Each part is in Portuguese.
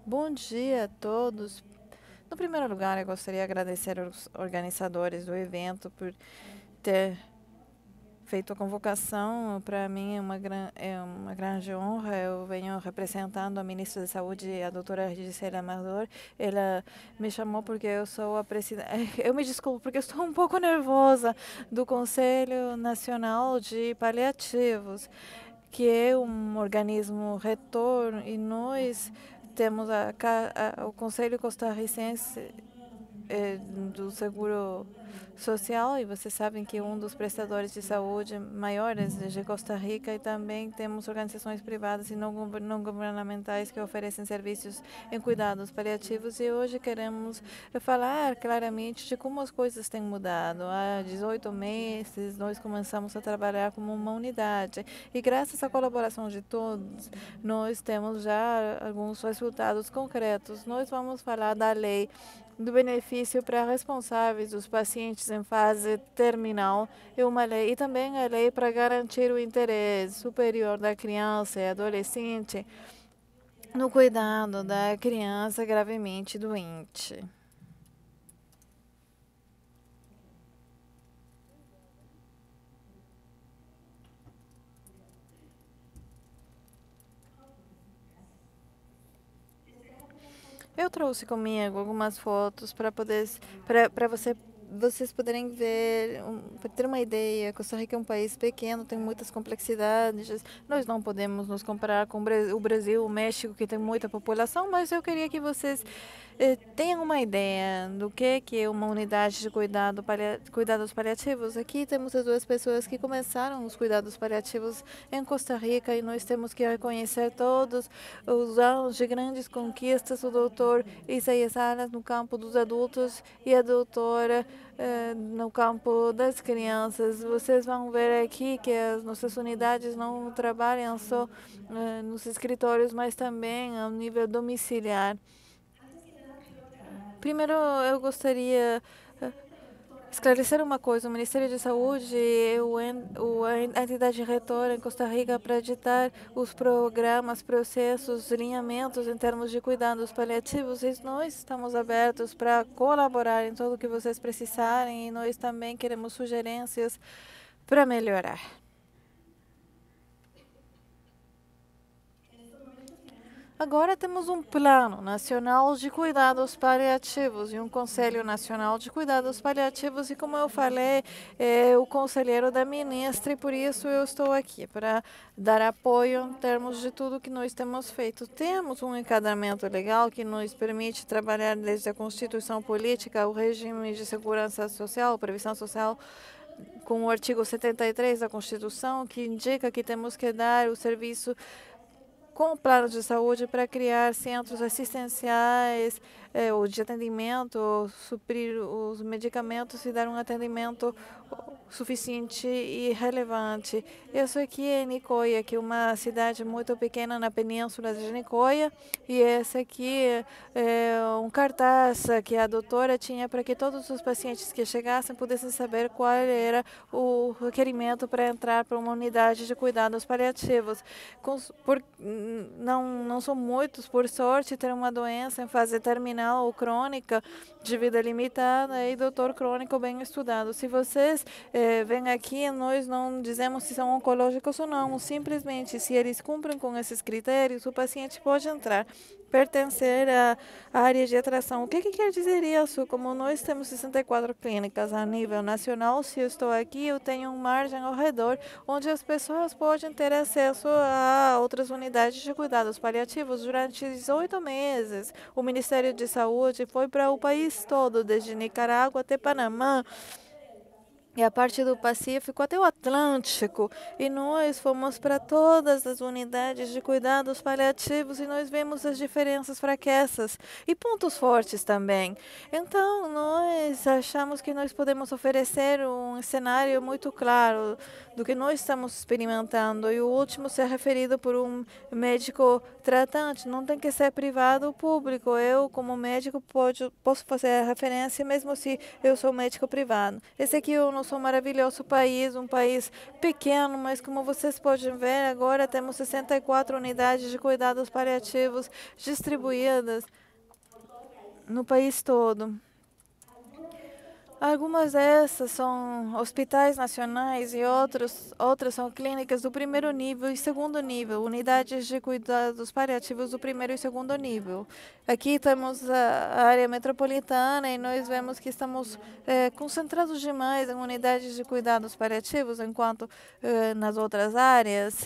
Bom dia a todos. No primeiro lugar, eu gostaria de agradecer aos organizadores do evento por ter feito a convocação. Para mim é uma grande honra. Eu venho representando a ministra da Saúde, a doutora Gisela Amador. Ela me chamou porque eu sou a presidente. Eu me desculpo porque eu estou um pouco nervosa do Conselho Nacional de Paliativos, que é um organismo retor, e nós temos o Conselho Costarricense do Seguro Social, e vocês sabem que é um dos prestadores de saúde maiores de Costa Rica, e também temos organizações privadas e não governamentais que oferecem serviços em cuidados paliativos, e hoje queremos falar claramente de como as coisas têm mudado. Há 18 meses nós começamos a trabalhar como uma unidade, e graças à colaboração de todos, nós temos já alguns resultados concretos. Nós vamos falar da lei do benefício para responsáveis dos pacientes em fase terminal, e uma lei, e também a lei para garantir o interesse superior da criança e adolescente no cuidado da criança gravemente doente. Eu trouxe comigo algumas fotos para vocês poderem ver, para ter uma ideia. Costa Rica é um país pequeno, tem muitas complexidades. Nós não podemos nos comparar com o Brasil, o México, que tem muita população, mas eu queria que vocês tenham uma ideia do que é uma unidade de cuidados paliativos. Aqui temos as duas pessoas que começaram os cuidados paliativos em Costa Rica, e nós temos que reconhecer todos os anos de grandes conquistas. O doutor Isaías Salas no campo dos adultos e a doutora no campo das crianças. Vocês vão ver aqui que as nossas unidades não trabalham só nos escritórios, mas também ao nível domiciliar. Primeiro, eu gostaria esclarecer uma coisa: o Ministério da Saúde é a entidade retora em Costa Rica para editar os programas, processos, alinhamentos em termos de cuidados paliativos, e nós estamos abertos para colaborar em tudo o que vocês precisarem, e nós também queremos sugerências para melhorar. Agora temos um Plano Nacional de Cuidados Paliativos e um Conselho Nacional de Cuidados Paliativos, e como eu falei, é o conselheiro da ministra, e por isso eu estou aqui para dar apoio em termos de tudo que nós temos feito. Temos um enquadramento legal que nos permite trabalhar desde a Constituição Política, o regime de segurança social, previsão social, com o artigo 73 da Constituição, que indica que temos que dar o serviço com o plano de saúde para criar centros assistenciais ou de atendimento, suprir os medicamentos e dar um atendimento suficiente e relevante. Isso aqui é Nicoya, que é uma cidade muito pequena na península de Nicoya, e esse aqui é um cartaz que a doutora tinha para que todos os pacientes que chegassem pudessem saber qual era o requerimento para entrar para uma unidade de cuidados paliativos. Não são muitos, por sorte, ter uma doença em fase terminal ou crônica de vida limitada e doutor crônico bem estudado. Se vocês vêm aqui, nós não dizemos se são oncológicos ou não. Simplesmente, se eles cumprem com esses critérios, o paciente pode entrar, pertencer à área de atração. O que quer dizer isso? Como nós temos 64 clínicas a nível nacional, se eu estou aqui, eu tenho uma margem ao redor onde as pessoas podem ter acesso a outras unidades de cuidados paliativos. Durante 18 meses, o Ministério de Saúde foi para o país todo, desde Nicarágua até Panamá, e a parte do Pacífico até o Atlântico, e nós fomos para todas as unidades de cuidados paliativos, e nós vemos as diferenças, fraquezas e pontos fortes também. Então, nós achamos que nós podemos oferecer um cenário muito claro do que nós estamos experimentando, e o último ser referido por um médico tratante. Não tem que ser privado ou público. Eu, como médico, posso fazer a referência mesmo se eu sou médico privado. Esse aqui é o nosso nosso maravilhoso país, um país pequeno, mas como vocês podem ver, agora temos 64 unidades de cuidados paliativos distribuídas no país todo. Algumas dessas são hospitais nacionais e outras são clínicas do primeiro nível e segundo nível, unidades de cuidados paliativos do primeiro e segundo nível. Aqui temos a área metropolitana e nós vemos que estamos concentrados demais em unidades de cuidados paliativos, enquanto nas outras áreas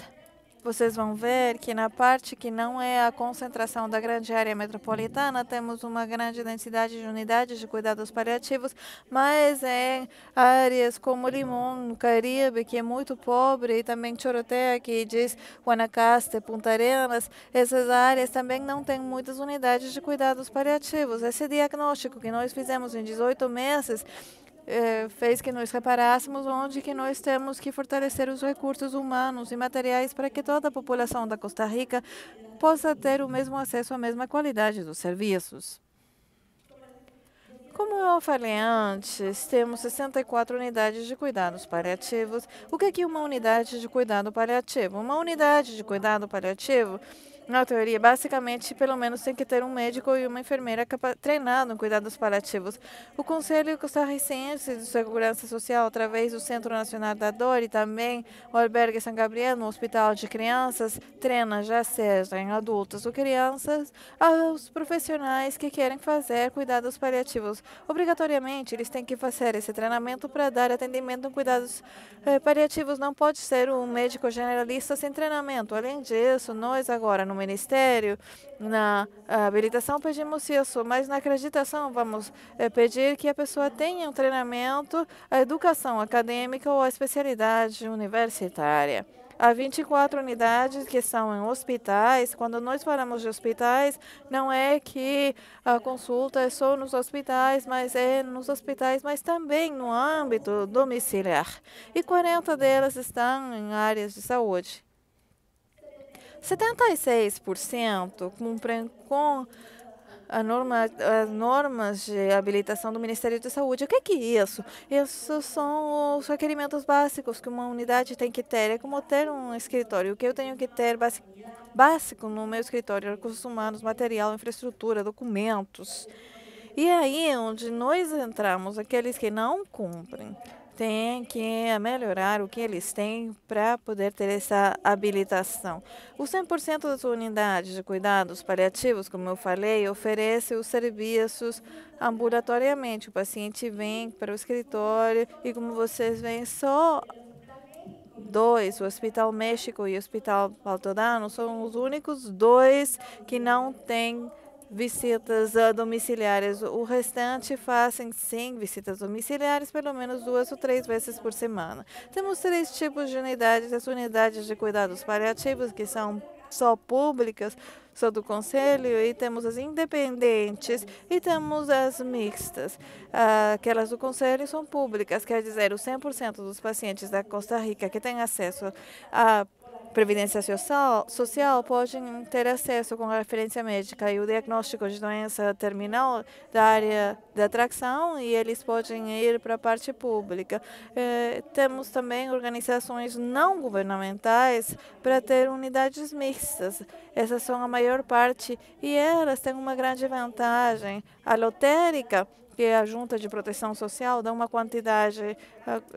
vocês vão ver que na parte que não é a concentração da grande área metropolitana, temos uma grande densidade de unidades de cuidados paliativos, mas em áreas como Limón, no Caribe, que é muito pobre, e também Chorotea, que diz Guanacaste, Punta Arenas, essas áreas também não têm muitas unidades de cuidados paliativos. Esse diagnóstico que nós fizemos em 18 meses fez que nós reparássemos onde que nós temos que fortalecer os recursos humanos e materiais para que toda a população da Costa Rica possa ter o mesmo acesso à mesma qualidade dos serviços. Como eu falei antes, temos 64 unidades de cuidados paliativos. O que é uma unidade de cuidado paliativo? Uma unidade de cuidado paliativo, na teoria, basicamente, pelo menos tem que ter um médico e uma enfermeira treinado em cuidados paliativos. O Conselho Costarricense de Segurança Social, através do Centro Nacional da Dor e também o Albergue São Gabriel, no Hospital de Crianças, treina já seja em adultos ou crianças, aos profissionais que querem fazer cuidados paliativos. Obrigatoriamente, eles têm que fazer esse treinamento para dar atendimento em cuidados paliativos. Não pode ser um médico generalista sem treinamento. Além disso, nós agora no Ministério, na habilitação pedimos isso, mas na acreditação vamos pedir que a pessoa tenha um treinamento, a educação acadêmica ou a especialidade universitária. Há 24 unidades que são em hospitais. Quando nós falamos de hospitais, não é que a consulta é só nos hospitais, mas é nos hospitais, mas também no âmbito domiciliar. E 40 delas estão em áreas de saúde. 76% cumprem com as normas de habilitação do Ministério da Saúde. O que é isso? Esses são os requerimentos básicos que uma unidade tem que ter. É como ter um escritório. O que eu tenho que ter básico no meu escritório: recursos humanos, material, infraestrutura, documentos. E aí, onde nós entramos, aqueles que não cumprem, tem que melhorar o que eles têm para poder ter essa habilitação. Os 100% das unidades de cuidados paliativos, como eu falei, oferecem os serviços ambulatoriamente. O paciente vem para o escritório e, como vocês veem, só dois, o Hospital México e o Hospital Altodano, são os únicos dois que não têm visitas domiciliares. O restante fazem, sim, visitas domiciliares pelo menos 2 ou 3 vezes por semana. Temos 3 tipos de unidades: as unidades de cuidados paliativos, que são só públicas, só do Conselho, e temos as independentes e temos as mixtas. Aquelas do Conselho são públicas, quer dizer, os 100% dos pacientes da Costa Rica que têm acesso a Previdência Social podem ter acesso com a referência médica e o diagnóstico de doença terminal da área de atração, e eles podem ir para a parte pública. Temos também organizações não governamentais para ter unidades mixtas. Essas são a maior parte e elas têm uma grande vantagem. A lotérica, que é a Junta de Proteção Social, dá uma quantidade,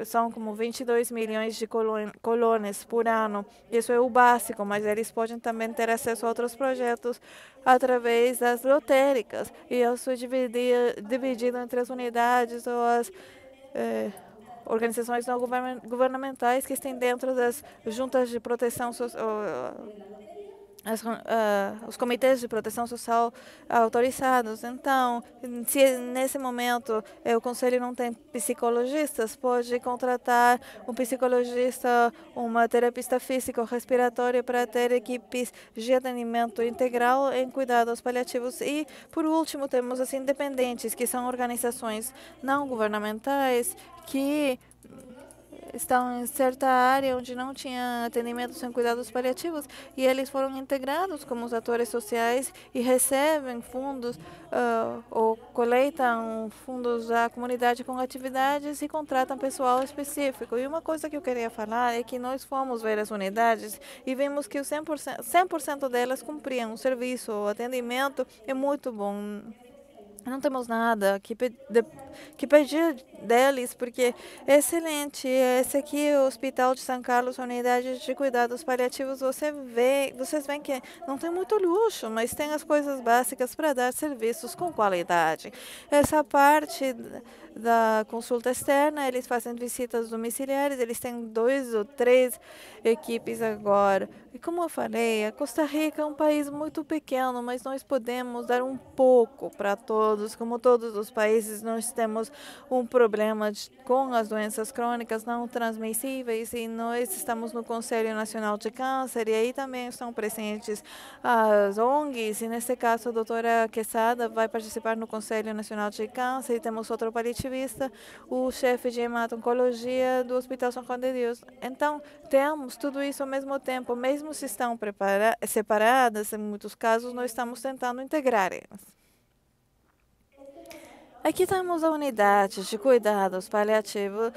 são como 22 milhões de colones por ano. Isso é o básico, mas eles podem também ter acesso a outros projetos através das lotéricas. E isso é dividido entre as unidades ou as organizações não governamentais que estão dentro das juntas de proteção social, os comitês de proteção social autorizados. Então, se nesse momento o Conselho não tem psicologistas, pode contratar um psicologista, uma terapista físico-respiratória para ter equipes de atendimento integral em cuidados paliativos. E, por último, temos as independentes, que são organizações não governamentais que estão em certa área onde não tinha atendimento sem cuidados paliativos e eles foram integrados como os atores sociais e recebem fundos ou coletam fundos da comunidade com atividades e contratam pessoal específico. E uma coisa que eu queria falar é que nós fomos ver as unidades e vimos que o 100% delas cumpriam o serviço, o atendimento é muito bom. Não temos nada que pedir deles, porque é excelente. Esse aqui é o Hospital de São Carlos, a unidade de cuidados paliativos. Vocês veem que não tem muito luxo, mas tem as coisas básicas para dar serviços com qualidade. Essa parte da consulta externa, eles fazem visitas domiciliares, eles têm 2 ou 3 equipes agora. E como eu falei, a Costa Rica é um país muito pequeno, mas nós podemos dar um pouco para todos. Como todos os países, nós temos um problema com as doenças crônicas não transmissíveis e nós estamos no Conselho Nacional de Câncer e aí também estão presentes as ONGs e nesse caso a doutora Quesada vai participar no Conselho Nacional de Câncer e temos outro paliativista, o chefe de hemato-oncologia do Hospital São Juan de Deus. Então, temos tudo isso ao mesmo tempo, mesmo se estão separadas, em muitos casos, nós estamos tentando integrar elas. Aqui temos a unidade de cuidados paliativos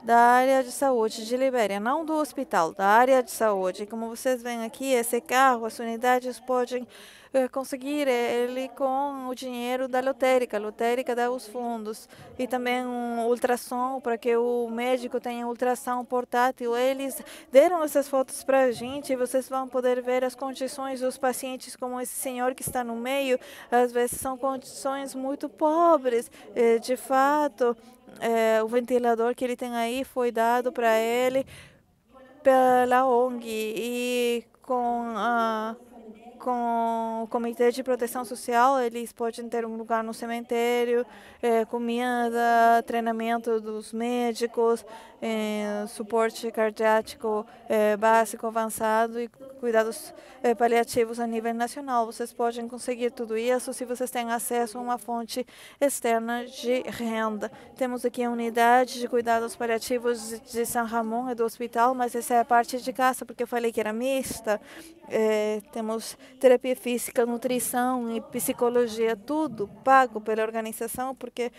da área de saúde de Libéria, não do hospital, da área de saúde. Como vocês veem aqui, esse carro, as unidades podem conseguir ele com o dinheiro da lotérica. A lotérica dá os fundos e também um ultrassom para que o médico tenha ultrassom portátil. Eles deram essas fotos para a gente e vocês vão poder ver as condições dos pacientes, como esse senhor que está no meio. Às vezes são condições muito pobres, de fato. O ventilador que ele tem aí foi dado para ele pela ONG e com o Comitê de Proteção Social, eles podem ter um lugar no cemitério, comida, treinamento dos médicos, suporte cardíaco básico, avançado e cuidados paliativos a nível nacional. Vocês podem conseguir tudo isso se vocês têm acesso a uma fonte externa de renda. Temos aqui a unidade de cuidados paliativos de São Ramon, do hospital, mas essa é a parte de casa, porque eu falei que era mista. Temos terapia física, nutrição e psicologia, tudo pago pela organização, porque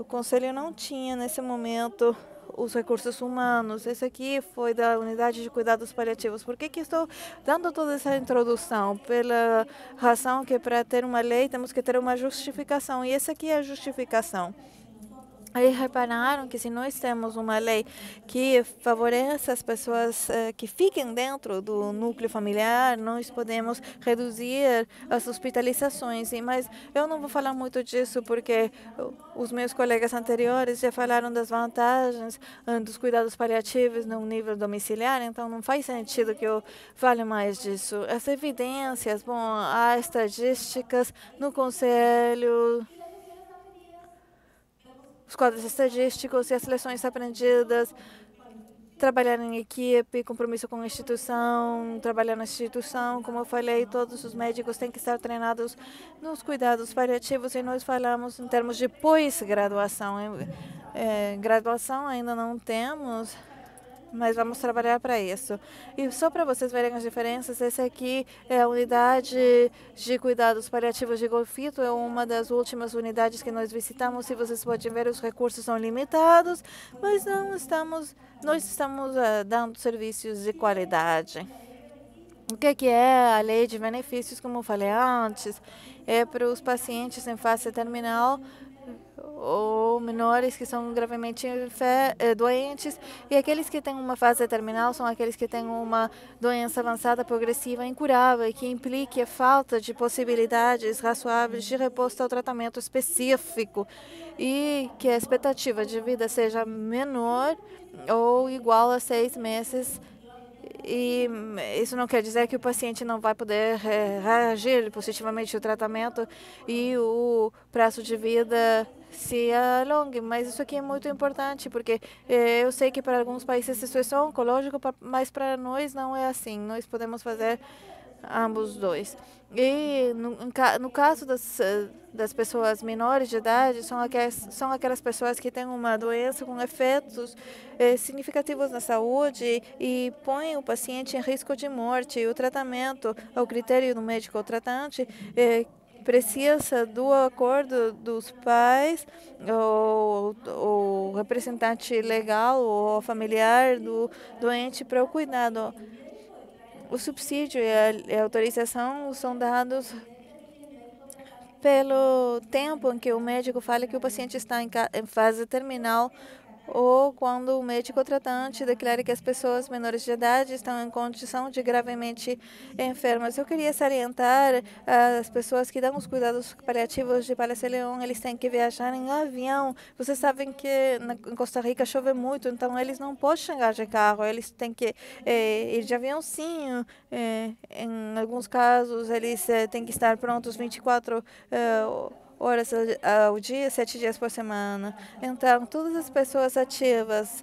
o Conselho não tinha nesse momento os recursos humanos. Esse aqui foi da unidade de cuidados paliativos. Por que estou dando toda essa introdução? Pela razão que para ter uma lei temos que ter uma justificação, e essa aqui é a justificação. Aí repararam que se nós temos uma lei que favorece as pessoas que fiquem dentro do núcleo familiar, nós podemos reduzir as hospitalizações. Mas eu não vou falar muito disso porque os meus colegas anteriores já falaram das vantagens dos cuidados paliativos no nível domiciliar, então não faz sentido que eu fale mais disso. As evidências, bom, há estatísticas no Conselho, os quadros estadísticos e as lições aprendidas, trabalhar em equipe, compromisso com a instituição, trabalhar na instituição. Como eu falei, todos os médicos têm que estar treinados nos cuidados paliativos e nós falamos em termos de pós-graduação. Graduação ainda não temos, mas vamos trabalhar para isso. E só para vocês verem as diferenças, essa aqui é a unidade de cuidados paliativos de Golfito, é uma das últimas unidades que nós visitamos. Se vocês podem ver, os recursos são limitados, mas nós estamos dando serviços de qualidade. O que é a lei de benefícios, como eu falei antes? É para os pacientes em fase terminal ou menores que são gravemente doentes, e aqueles que têm uma fase terminal são aqueles que têm uma doença avançada, progressiva, incurável e que implique a falta de possibilidades razoáveis de resposta ao tratamento específico e que a expectativa de vida seja menor ou igual a 6 meses. E isso não quer dizer que o paciente não vai poder reagir positivamente ao tratamento e o prazo de vida se alongue. Mas isso aqui é muito importante, porque eu sei que para alguns países isso é só oncológico, mas para nós não é assim. Nós podemos fazer ambos dois. E no caso das pessoas menores de idade, são aquelas pessoas que têm uma doença com efeitos significativos na saúde e põem o paciente em risco de morte. E o tratamento, ao critério do médico tratante, precisa do acordo dos pais, ou representante legal ou familiar do doente para o cuidado. O subsídio e a autorização são dados pelo tempo em que o médico fala que o paciente está em fase terminal ou quando o médico tratante declara que as pessoas menores de idade estão em condição de gravemente enfermas. Eu queria salientar as pessoas que dão os cuidados paliativos de Palha Leão, eles têm que viajar em avião. Vocês sabem que em Costa Rica chove muito, então eles não podem chegar de carro, eles têm que ir de aviãozinho. Em alguns casos, eles têm que estar prontos 24 horas ao dia, 7 dias por semana. Então, todas as pessoas ativas,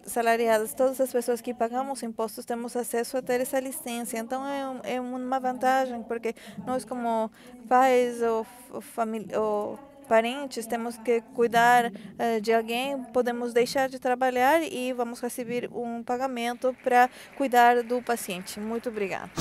salariadas, todas as pessoas que pagamos impostos, temos acesso a ter essa licença. Então, é uma vantagem, porque nós, como pais ou família, ou parentes, temos que cuidar de alguém, podemos deixar de trabalhar e vamos receber um pagamento para cuidar do paciente. Muito obrigada.